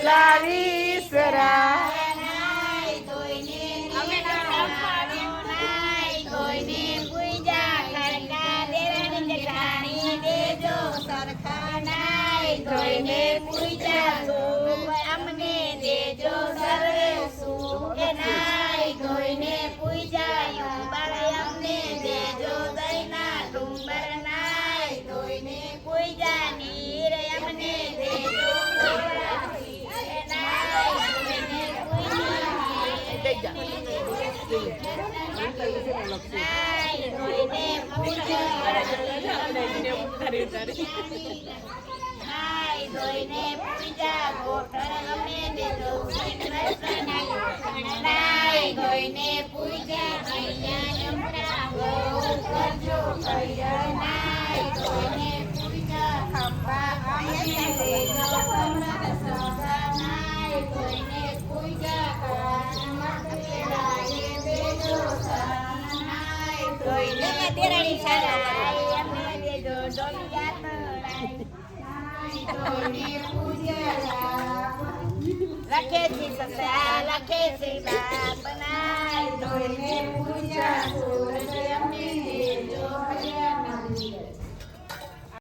લાવી સરા ધોઈને પૂજા અમને દેજો સર્વે સુખ નાય ધોઈને પૂજા બાળે અમને દેજો દયના ડુંબર નાય ધોઈને પૂજા નીર અમને દેજો ધોઈને પૂજા ગોઠણ અમે દેજો ધોઈને પૂજા અહીંયા કરજો ધોઈને પૂજા ખંભા અમે દેજો ધોઈને પૂજા ધોઈને તેરાણી સારા અમે દેજો લખે છે સસરા લખે છે બાપ નાય ધોઈને પૂજા